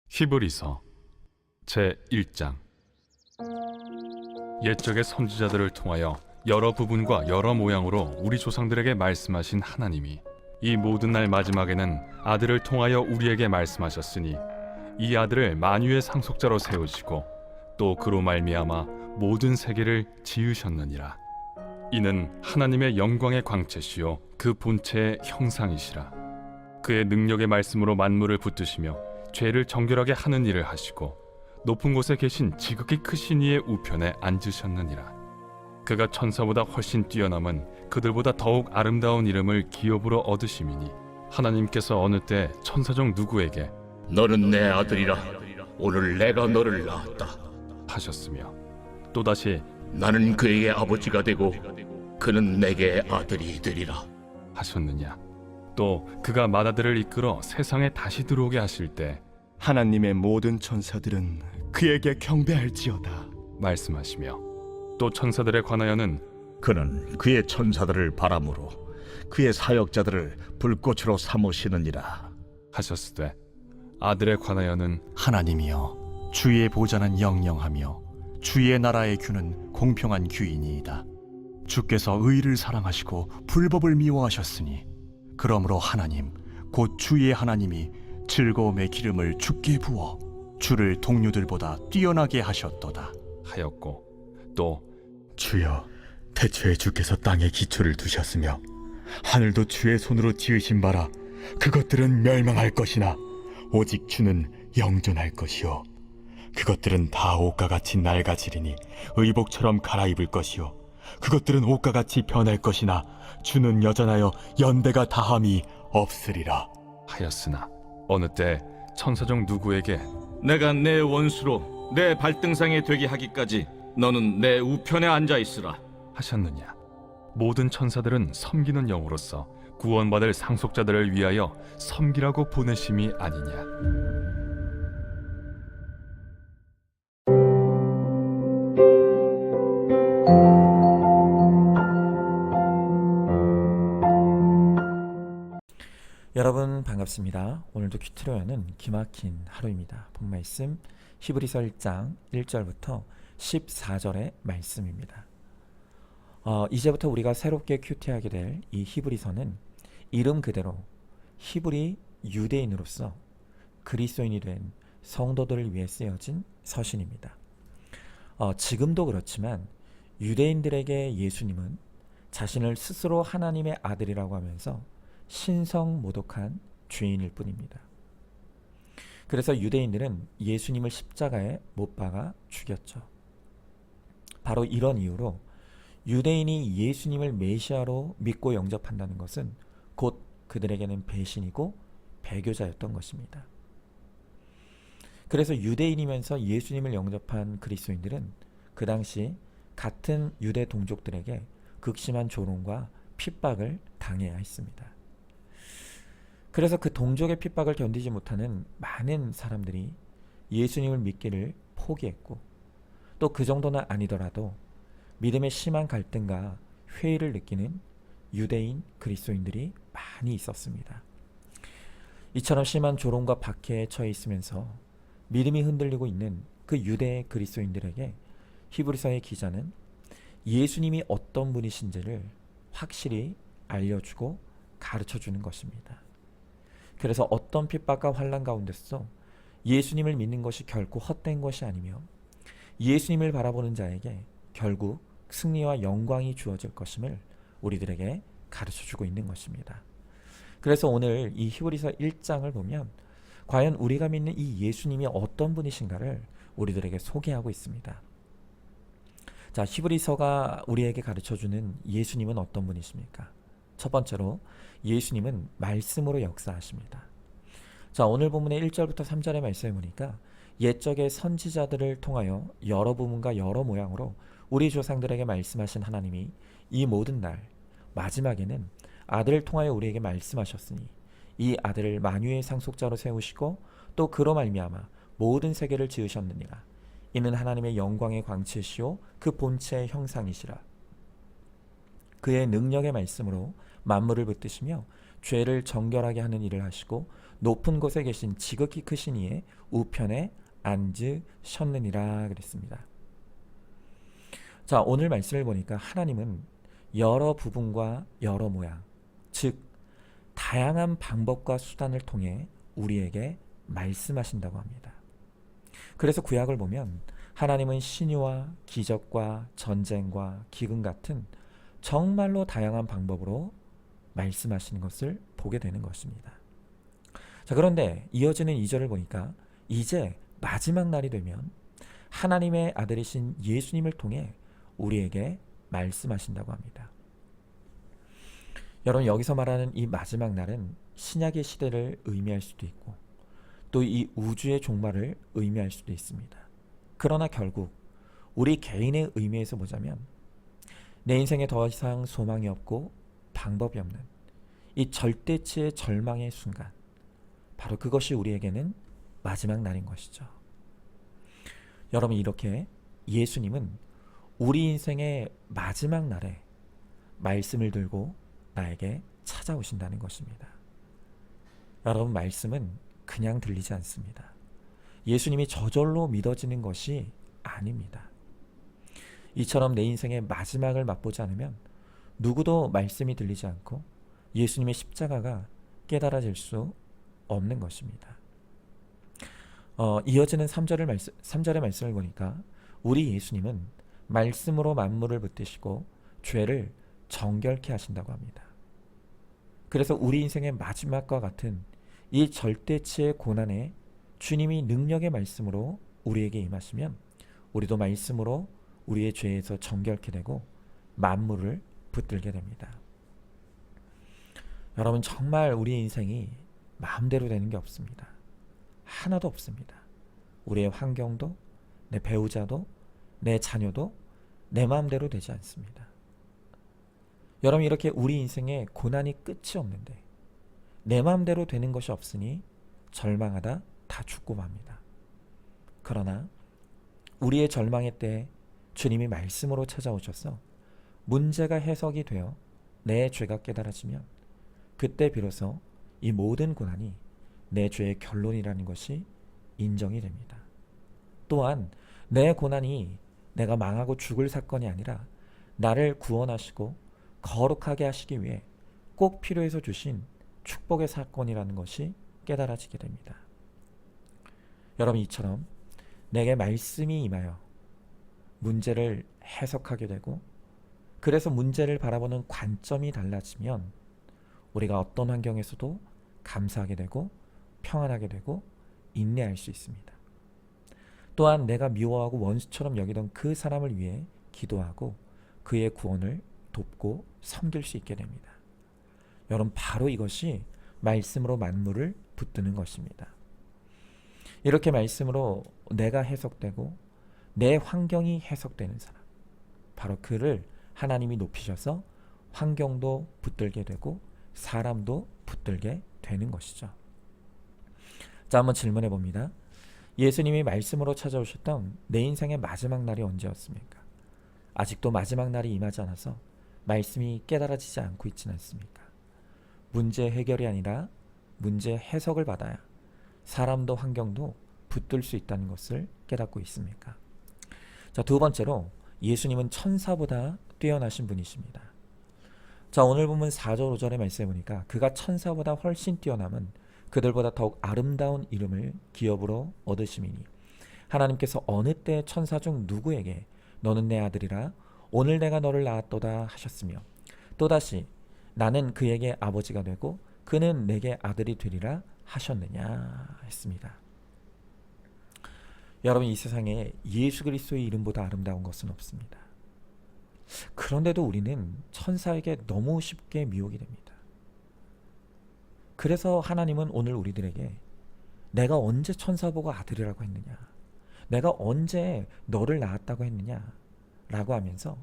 히브리서 제1장. 옛적의 선지자들을 통하여 여러 부분과 여러 모양으로 우리 조상들에게 말씀하신 하나님이 이 모든 날 마지막에는 아들을 통하여 우리에게 말씀하셨으니 이 아들을 만유의 상속자로 세우시고 또 그로 말미암아 모든 세계를 지으셨느니라. 이는 하나님의 영광의 광채시요 그 본체의 형상이시라. 그의 능력의 말씀으로 만물을 붙드시며 죄를 정결하게 하는 일을 하시고 높은 곳에 계신 지극히 크신 이의 우편에 앉으셨느니라. 그가 천사보다 훨씬 뛰어남은 그들보다 더욱 아름다운 이름을 기업으로 얻으심이니 하나님께서 어느 때 천사 중 누구에게 너는 내 아들이라 오늘 내가 너를 낳았다 하셨으며 또다시 나는 그에게 아버지가 되고 그는 내게 아들이 되리라 하셨느냐. 또 그가 맏아들을 이끌어 세상에 다시 들어오게 하실 때 하나님의 모든 천사들은 그에게 경배할지어다 말씀하시며 또 천사들에 관하여는 그는 그의 천사들을 바람으로 그의 사역자들을 불꽃으로 삼으시느니라 하셨으되 아들에 관하여는 하나님이여, 주의 보좌는 영영하며 주의 나라의 규는 공평한 규이니이다. 주께서 의를 사랑하시고 불법을 미워하셨으니 그러므로 하나님 곧 주의 하나님이 즐거움의 기름을 주께 부어 주를 동료들보다 뛰어나게 하셨도다 하였고 또 주여, 태초에 주께서 땅에 기초를 두셨으며 하늘도 주의 손으로 지으신 바라 그것들은 멸망할 것이나 오직 주는 영존할 것이요 그것들은 다 옷과 같이 낡아지리니 의복처럼 갈아입을 것이요 그것들은 옷과 같이 변할 것이나 주는 여전하여 연대가 다함이 없으리라 하였으나 어느 때 천사 중 누구에게 내가 내 원수로 내 발등상에 되게 하기까지 너는 내 우편에 앉아 있으라 하셨느냐. 모든 천사들은 섬기는 영으로서 구원받을 상속자들을 위하여 섬기라고 보내심이 아니냐. 여러분 반갑습니다. 오늘도 큐트로여는 기막힌 하루입니다. 본 말씀 히브리서 1장 1절부터 14절의 말씀입니다. 이제부터 우리가 새롭게 큐티하게 될 이 히브리서는 이름 그대로 히브리 유대인으로서 그리스도인이 된 성도들을 위해 쓰여진 서신입니다. 지금도 그렇지만 유대인들에게 예수님은 자신을 스스로 하나님의 아들이라고 하면서 신성모독한 죄인일 뿐입니다. 그래서 유대인들은 예수님을 십자가에 못 박아 죽였죠. 바로 이런 이유로 유대인이 예수님을 메시아로 믿고 영접한다는 것은 곧 그들에게는 배신이고 배교자였던 것입니다. 그래서 유대인이면서 예수님을 영접한 그리스도인들은 그 당시 같은 유대 동족들에게 극심한 조롱과 핍박을 당해야 했습니다. 그래서 그 동족의 핍박을 견디지 못하는 많은 사람들이 예수님을 믿기를 포기했고 또 그 정도는 아니더라도 믿음의 심한 갈등과 회의를 느끼는 유대인 그리스도인들이 많이 있었습니다. 이처럼 심한 조롱과 박해에 처해 있으면서 믿음이 흔들리고 있는 그 유대 그리스도인들에게 히브리서의 기자는 예수님이 어떤 분이신지를 확실히 알려주고 가르쳐주는 것입니다. 그래서 어떤 핍박과 환난 가운데서 예수님을 믿는 것이 결코 헛된 것이 아니며 예수님을 바라보는 자에게 결국 승리와 영광이 주어질 것임을 우리들에게 가르쳐주고 있는 것입니다. 그래서 오늘 이 히브리서 1장을 보면 과연 우리가 믿는 이 예수님이 어떤 분이신가를 우리들에게 소개하고 있습니다. 자, 히브리서가 우리에게 가르쳐주는 예수님은 어떤 분이십니까? 첫 번째로 예수님은 말씀으로 역사하십니다. 자, 오늘 본문의 1절부터 3절의 말씀을 보니까 옛적의 선지자들을 통하여 여러 부분과 여러 모양으로 우리 조상들에게 말씀하신 하나님이 이 모든 날 마지막에는 아들을 통하여 우리에게 말씀하셨으니 이 아들을 만유의 상속자로 세우시고 또 그로 말미암아 모든 세계를 지으셨느니라. 이는 하나님의 영광의 광채시요 그 본체의 형상이시라. 그의 능력의 말씀으로 만물을 붙드시며 죄를 정결하게 하는 일을 하시고 높은 곳에 계신 지극히 크신 이의 우편에 앉으셨느니라 그랬습니다. 자, 오늘 말씀을 보니까 하나님은 여러 부분과 여러 모양, 즉 다양한 방법과 수단을 통해 우리에게 말씀하신다고 합니다. 그래서 구약을 보면 하나님은 신유와 기적과 전쟁과 기근 같은 정말로 다양한 방법으로 말씀하시는 것을 보게 되는 것입니다. 자, 그런데 이어지는 2절을 보니까 이제 마지막 날이 되면 하나님의 아들이신 예수님을 통해 우리에게 말씀하신다고 합니다. 여러분, 여기서 말하는 이 마지막 날은 신약의 시대를 의미할 수도 있고 또 이 우주의 종말을 의미할 수도 있습니다. 그러나 결국 우리 개인의 의미에서 보자면 내 인생에 더 이상 소망이 없고 방법이 없는 이 절대치의 절망의 순간, 바로 그것이 우리에게는 마지막 날인 것이죠. 여러분, 이렇게 예수님은 우리 인생의 마지막 날에 말씀을 들고 나에게 찾아오신다는 것입니다. 여러분, 말씀은 그냥 들리지 않습니다. 예수님이 저절로 믿어지는 것이 아닙니다. 이처럼 내 인생의 마지막을 맛보지 않으면 누구도 말씀이 들리지 않고 예수님의 십자가가 깨달아질 수 없는 것입니다. 이어지는 3절의 말씀을 보니까 우리 예수님은 말씀으로 만물을 붙드시고 죄를 정결케 하신다고 합니다. 그래서 우리 인생의 마지막과 같은 이 절대치의 고난에 주님이 능력의 말씀으로 우리에게 임하시면 우리도 말씀으로 우리의 죄에서 정결케 되고 만물을 붙들게 됩니다. 여러분, 정말 우리의 인생이 마음대로 되는 게 없습니다. 하나도 없습니다. 우리의 환경도, 내 배우자도, 내 자녀도 내 마음대로 되지 않습니다. 여러분, 이렇게 우리 인생에 고난이 끝이 없는데 내 마음대로 되는 것이 없으니 절망하다 다 죽고 맙니다. 그러나 우리의 절망의 때에 주님이 말씀으로 찾아오셔서 문제가 해석이 되어 내 죄가 깨달아지면 그때 비로소 이 모든 고난이 내 죄의 결론이라는 것이 인정이 됩니다. 또한 내 고난이 내가 망하고 죽을 사건이 아니라 나를 구원하시고 거룩하게 하시기 위해 꼭 필요해서 주신 축복의 사건이라는 것이 깨달아지게 됩니다. 여러분, 이처럼 내게 말씀이 임하여 문제를 해석하게 되고 그래서 문제를 바라보는 관점이 달라지면 우리가 어떤 환경에서도 감사하게 되고 평안하게 되고 인내할 수 있습니다. 또한 내가 미워하고 원수처럼 여기던 그 사람을 위해 기도하고 그의 구원을 돕고 섬길 수 있게 됩니다. 여러분, 바로 이것이 말씀으로 만물을 붙드는 것입니다. 이렇게 말씀으로 내가 해석되고 내 환경이 해석되는 사람, 바로 그를 하나님이 높이셔서 환경도 붙들게 되고 사람도 붙들게 되는 것이죠. 자, 한번 질문해 봅니다. 예수님이 말씀으로 찾아오셨던 내 인생의 마지막 날이 언제였습니까? 아직도 마지막 날이 임하지 않아서 말씀이 깨달아지지 않고 있지는 않습니까? 문제 해결이 아니라 문제 해석을 받아야 사람도 환경도 붙들 수 있다는 것을 깨닫고 있습니까? 자, 두 번째로 예수님은 천사보다 뛰어나신 분이십니다. 자, 오늘 본문 4절 5절의 말씀에 보니까 그가 천사보다 훨씬 뛰어남은 그들보다 더욱 아름다운 이름을 기업으로 얻으심이니 하나님께서 어느 때 천사 중 누구에게 너는 내 아들이라 오늘 내가 너를 낳았도다 하셨으며 또다시 나는 그에게 아버지가 되고 그는 내게 아들이 되리라 하셨느냐 했습니다. 여러분, 이 세상에 예수 그리스도의 이름보다 아름다운 것은 없습니다. 그런데도 우리는 천사에게 너무 쉽게 미혹이 됩니다. 그래서 하나님은 오늘 우리들에게 내가 언제 천사 보고 아들이라고 했느냐, 내가 언제 너를 낳았다고 했느냐 라고 하면서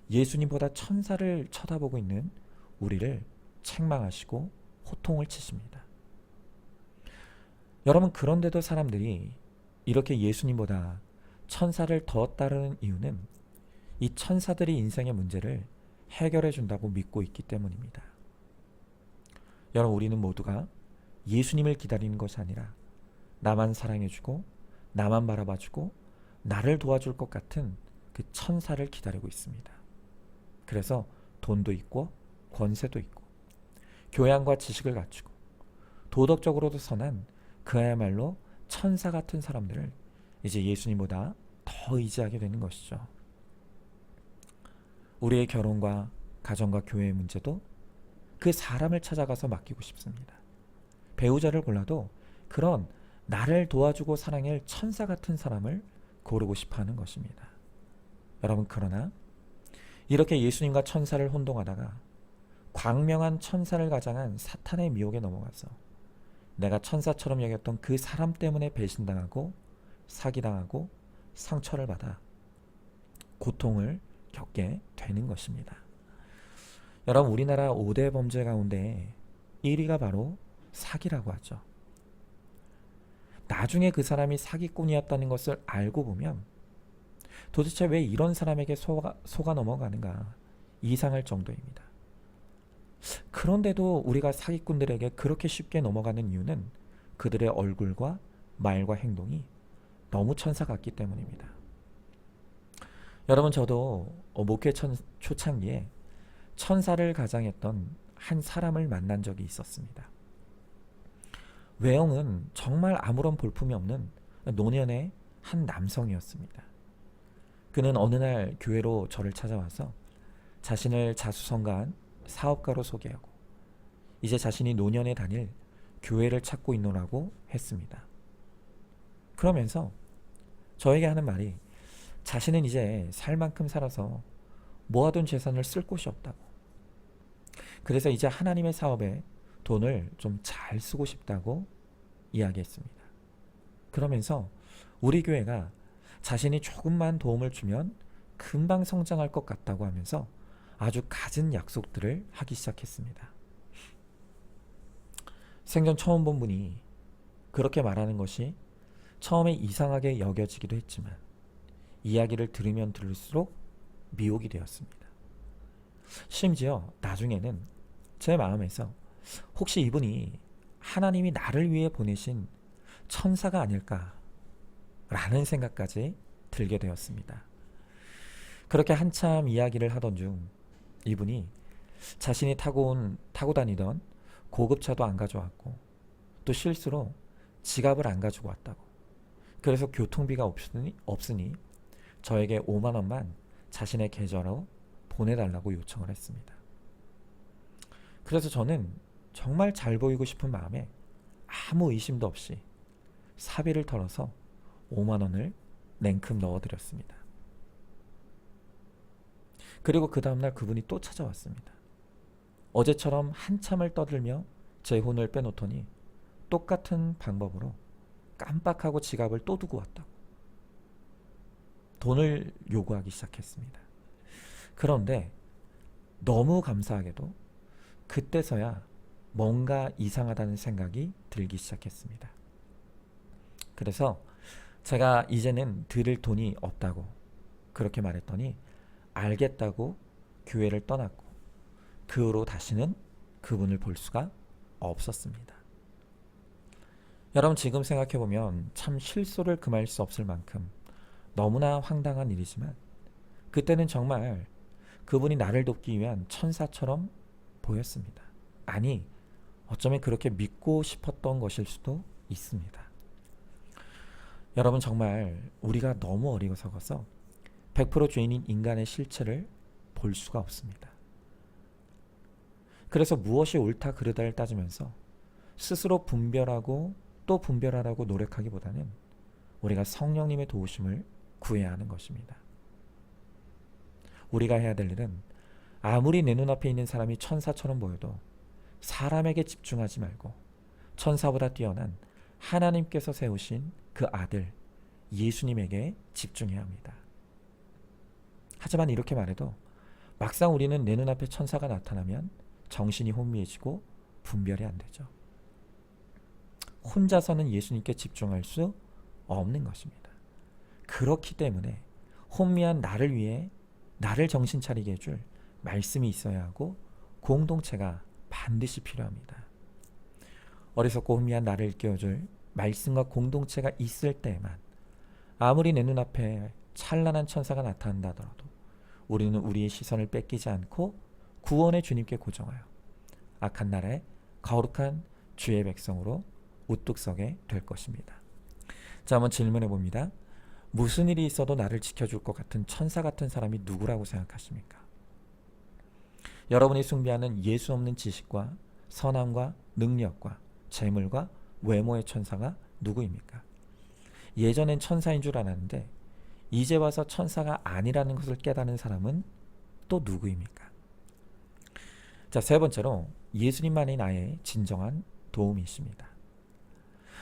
예수님보다 천사를 쳐다보고 있는 우리를 책망하시고 호통을 치십니다. 여러분, 그런데도 사람들이 이렇게 예수님보다 천사를 더 따르는 이유는 이 천사들이 인생의 문제를 해결해 준다고 믿고 있기 때문입니다. 여러분, 우리는 모두가 예수님을 기다리는 것이 아니라 나만 사랑해주고 나만 바라봐주고 나를 도와줄 것 같은 그 천사를 기다리고 있습니다. 그래서 돈도 있고 권세도 있고 교양과 지식을 갖추고 도덕적으로도 선한 그야말로 천사 같은 사람들을 이제 예수님보다 더 의지하게 되는 것이죠. 우리의 결혼과 가정과 교회의 문제도 그 사람을 찾아가서 맡기고 싶습니다. 배우자를 골라도 그런 나를 도와주고 사랑할 천사 같은 사람을 고르고 싶어 하는 것입니다. 여러분, 그러나 이렇게 예수님과 천사를 혼동하다가 광명한 천사를 가장한 사탄의 미혹에 넘어가서 내가 천사처럼 여겼던 그 사람 때문에 배신당하고 사기당하고 상처를 받아 고통을 겪게 되는 것입니다. 여러분, 우리나라 5대 범죄 가운데 1위가 바로 사기라고 하죠. 나중에 그 사람이 사기꾼이었다는 것을 알고 보면 도대체 왜 이런 사람에게 속아 넘어가는가 이상할 정도입니다. 그런데도 우리가 사기꾼들에게 그렇게 쉽게 넘어가는 이유는 그들의 얼굴과 말과 행동이 너무 천사 같기 때문입니다. 여러분, 저도 목회 초창기에 천사를 가장했던 한 사람을 만난 적이 있었습니다. 외형은 정말 아무런 볼품이 없는 노년의 한 남성이었습니다. 그는 어느 날 교회로 저를 찾아와서 자신을 자수성가한 사업가로 소개하고 이제 자신이 노년에 다닐 교회를 찾고 있노라고 했습니다. 그러면서 저에게 하는 말이 자신은 이제 살 만큼 살아서 모아둔 재산을 쓸 곳이 없다고, 그래서 이제 하나님의 사업에 돈을 좀 잘 쓰고 싶다고 이야기했습니다. 그러면서 우리 교회가 자신이 조금만 도움을 주면 금방 성장할 것 같다고 하면서 아주 갖은 약속들을 하기 시작했습니다. 생전 처음 본 분이 그렇게 말하는 것이 처음에 이상하게 여겨지기도 했지만 이야기를 들으면 들을수록 미혹이 되었습니다. 심지어 나중에는 제 마음에서 혹시 이분이 하나님이 나를 위해 보내신 천사가 아닐까라는 생각까지 들게 되었습니다. 그렇게 한참 이야기를 하던 중 이분이 자신이 타고 다니던 고급차도 안 가져왔고 또 실수로 지갑을 안 가지고 왔다고, 그래서 교통비가 없으니 저에게 5만 원만 자신의 계좌로 보내달라고 요청을 했습니다. 그래서 저는 정말 잘 보이고 싶은 마음에 아무 의심도 없이 사비를 털어서 5만 원을 냉큼 넣어드렸습니다. 그리고 그 다음날 그분이 또 찾아왔습니다. 어제처럼 한참을 떠들며 제 혼을 빼놓더니 똑같은 방법으로 깜빡하고 지갑을 또 두고 왔다고 돈을 요구하기 시작했습니다. 그런데 너무 감사하게도 그때서야 뭔가 이상하다는 생각이 들기 시작했습니다. 그래서 제가 이제는 드릴 돈이 없다고 그렇게 말했더니 알겠다고 교회를 떠났고 그 후로 다시는 그분을 볼 수가 없었습니다. 여러분, 지금 생각해보면 참 실소를 금할 수 없을 만큼 너무나 황당한 일이지만 그때는 정말 그분이 나를 돕기 위한 천사처럼 보였습니다. 아니, 어쩌면 그렇게 믿고 싶었던 것일 수도 있습니다. 여러분, 정말 우리가 너무 어리석어서 100% 죄인인 인간의 실체를 볼 수가 없습니다. 그래서 무엇이 옳다 그르다를 따지면서 스스로 분별하고 또 분별하라고 노력하기보다는 우리가 성령님의 도우심을 구해야 하는 것입니다. 우리가 해야 될 일은 아무리 내 눈앞에 있는 사람이 천사처럼 보여도 사람에게 집중하지 말고 천사보다 뛰어난 하나님께서 세우신 그 아들 예수님에게 집중해야 합니다. 하지만 이렇게 말해도 막상 우리는 내 눈앞에 천사가 나타나면 정신이 혼미해지고 분별이 안 되죠. 혼자서는 예수님께 집중할 수 없는 것입니다. 그렇기 때문에 혼미한 나를 위해 나를 정신 차리게 해줄 말씀이 있어야 하고 공동체가 반드시 필요합니다. 어리석고 혼미한 나를 일깨워줄 말씀과 공동체가 있을 때에만, 아무리 내 눈앞에 찬란한 천사가 나타난다 하더라도 우리는 우리의 시선을 뺏기지 않고 구원의 주님께 고정하여 악한 날에 거룩한 주의 백성으로 우뚝 서게 될 것입니다. 자, 한번 질문해 봅니다. 무슨 일이 있어도 나를 지켜줄 것 같은 천사 같은 사람이 누구라고 생각하십니까? 여러분이 숭배하는 예수 없는 지식과 선함과 능력과 재물과 외모의 천사가 누구입니까? 예전엔 천사인 줄 알았는데 이제 와서 천사가 아니라는 것을 깨닫는 사람은 또 누구입니까? 자, 세 번째로 예수님만이 나의 진정한 도움이십니다.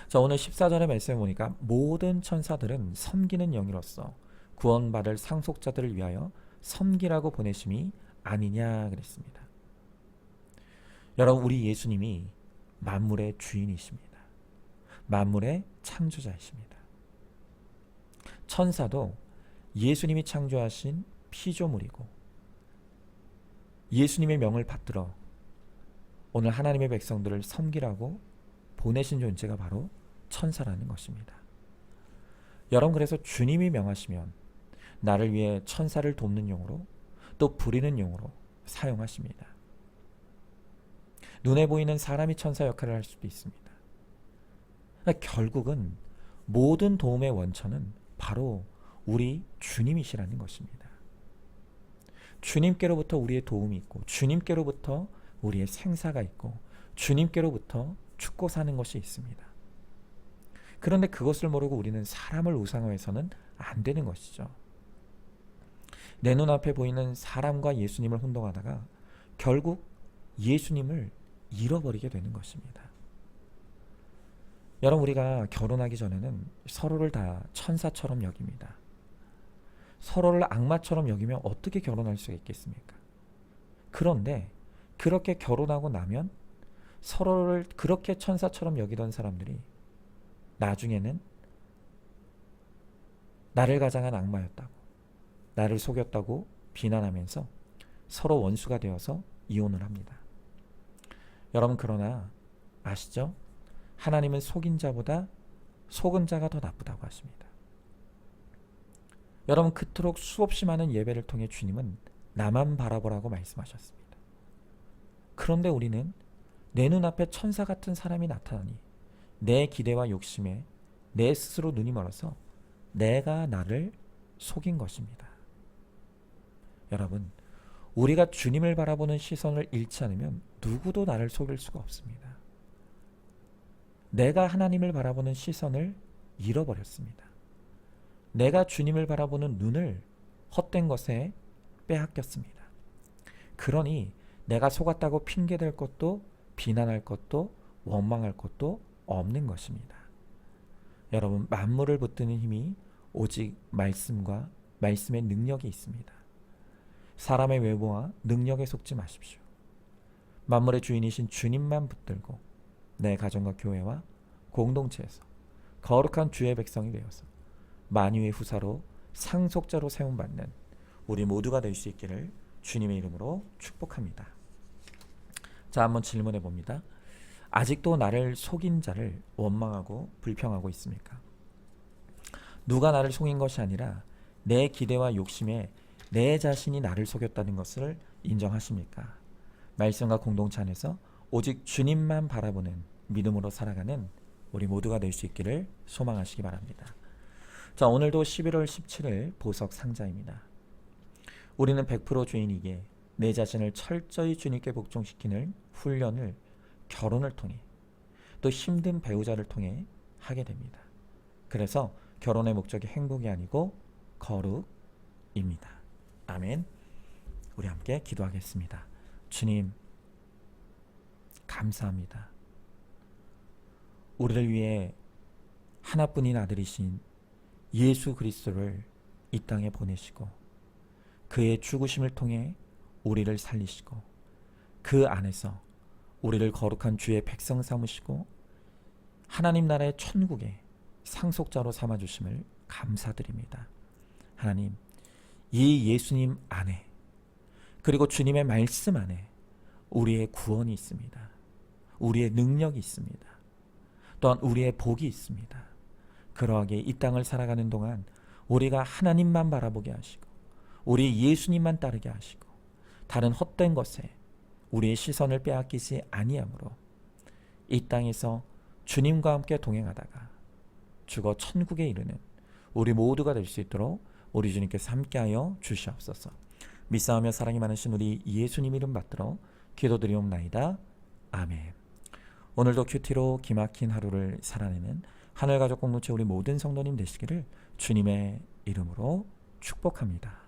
자, 오늘 14절의 말씀을 보니까 모든 천사들은 섬기는 영이로서 구원받을 상속자들을 위하여 섬기라고 보내심이 아니냐 그랬습니다. 여러분, 우리 예수님이 만물의 주인이십니다. 만물의 창조자이십니다. 천사도 예수님이 창조하신 피조물이고 예수님의 명을 받들어 오늘 하나님의 백성들을 섬기라고 보내신 존재가 바로 천사라는 것입니다. 여러분, 그래서 주님이 명하시면 나를 위해 천사를 돕는 용으로 또 부리는 용으로 사용하십니다. 눈에 보이는 사람이 천사 역할을 할 수도 있습니다. 결국은 모든 도움의 원천은 바로 우리 주님이시라는 것입니다. 주님께로부터 우리의 도움이 있고 주님께로부터 우리의 생사가 있고 주님께로부터 죽고 사는 것이 있습니다. 그런데 그것을 모르고 우리는 사람을 우상화해서는 안 되는 것이죠. 내 눈앞에 보이는 사람과 예수님을 혼동하다가 결국 예수님을 잃어버리게 되는 것입니다. 여러분, 우리가 결혼하기 전에는 서로를 다 천사처럼 여깁니다. 서로를 악마처럼 여기면 어떻게 결혼할 수가 있겠습니까? 그런데 그렇게 결혼하고 나면 서로를 그렇게 천사처럼 여기던 사람들이 나중에는 나를 가장한 악마였다고, 나를 속였다고 비난하면서 서로 원수가 되어서 이혼을 합니다. 여러분, 그러나 아시죠? 하나님은 속인 자보다 속은 자가 더 나쁘다고 하십니다. 여러분, 그토록 수없이 많은 예배를 통해 주님은 나만 바라보라고 말씀하셨습니다. 그런데 우리는 내 눈앞에 천사 같은 사람이 나타나니 내 기대와 욕심에 내 스스로 눈이 멀어서 내가 나를 속인 것입니다. 여러분, 우리가 주님을 바라보는 시선을 잃지 않으면 누구도 나를 속일 수가 없습니다. 내가 하나님을 바라보는 시선을 잃어버렸습니다. 내가 주님을 바라보는 눈을 헛된 것에 빼앗겼습니다. 그러니 내가 속았다고 핑계댈 것도 비난할 것도 원망할 것도 없는 것입니다. 여러분, 만물을 붙드는 힘이 오직 말씀과 말씀의 능력이 있습니다. 사람의 외모와 능력에 속지 마십시오. 만물의 주인이신 주님만 붙들고 내 가정과 교회와 공동체에서 거룩한 주의 백성이 되어서 만유의 후사로 상속자로 세움받는 우리 모두가 될 수 있기를 주님의 이름으로 축복합니다. 자, 한번 질문해 봅니다. 아직도 나를 속인 자를 원망하고 불평하고 있습니까? 누가 나를 속인 것이 아니라 내 기대와 욕심에 내 자신이 나를 속였다는 것을 인정하십니까? 말씀과 공동체 안에서 오직 주님만 바라보는 믿음으로 살아가는 우리 모두가 될 수 있기를 소망하시기 바랍니다. 자, 오늘도 11월 17일 보석 상자입니다. 우리는 100% 주인이기에 내 자신을 철저히 주님께 복종시키는 훈련을 결혼을 통해 또 힘든 배우자를 통해 하게 됩니다. 그래서 결혼의 목적이 행복이 아니고 거룩입니다. 아멘. 우리 함께 기도하겠습니다. 주님, 감사합니다. 우리를 위해 하나뿐인 아들이신 예수 그리스도를 이 땅에 보내시고 그의 죽으심을 통해 우리를 살리시고 그 안에서 우리를 거룩한 주의 백성 삼으시고 하나님 나라의 천국의 상속자로 삼아주심을 감사드립니다. 하나님, 이 예수님 안에 그리고 주님의 말씀 안에 우리의 구원이 있습니다. 우리의 능력이 있습니다. 또한 우리의 복이 있습니다. 그러하게 이 땅을 살아가는 동안 우리가 하나님만 바라보게 하시고 우리 예수님만 따르게 하시고 다른 헛된 것에 우리의 시선을 빼앗기지 아니하므로 이 땅에서 주님과 함께 동행하다가 죽어 천국에 이르는 우리 모두가 될 수 있도록 우리 주님께서 함께하여 주시옵소서. 믿사오며 사랑이 많으신 우리 예수님 이름 받들어 기도드리옵나이다. 아멘. 오늘도 큐티로 기막힌 하루를 살아내는 하늘가족 공동체 우리 모든 성도님 되시기를 주님의 이름으로 축복합니다.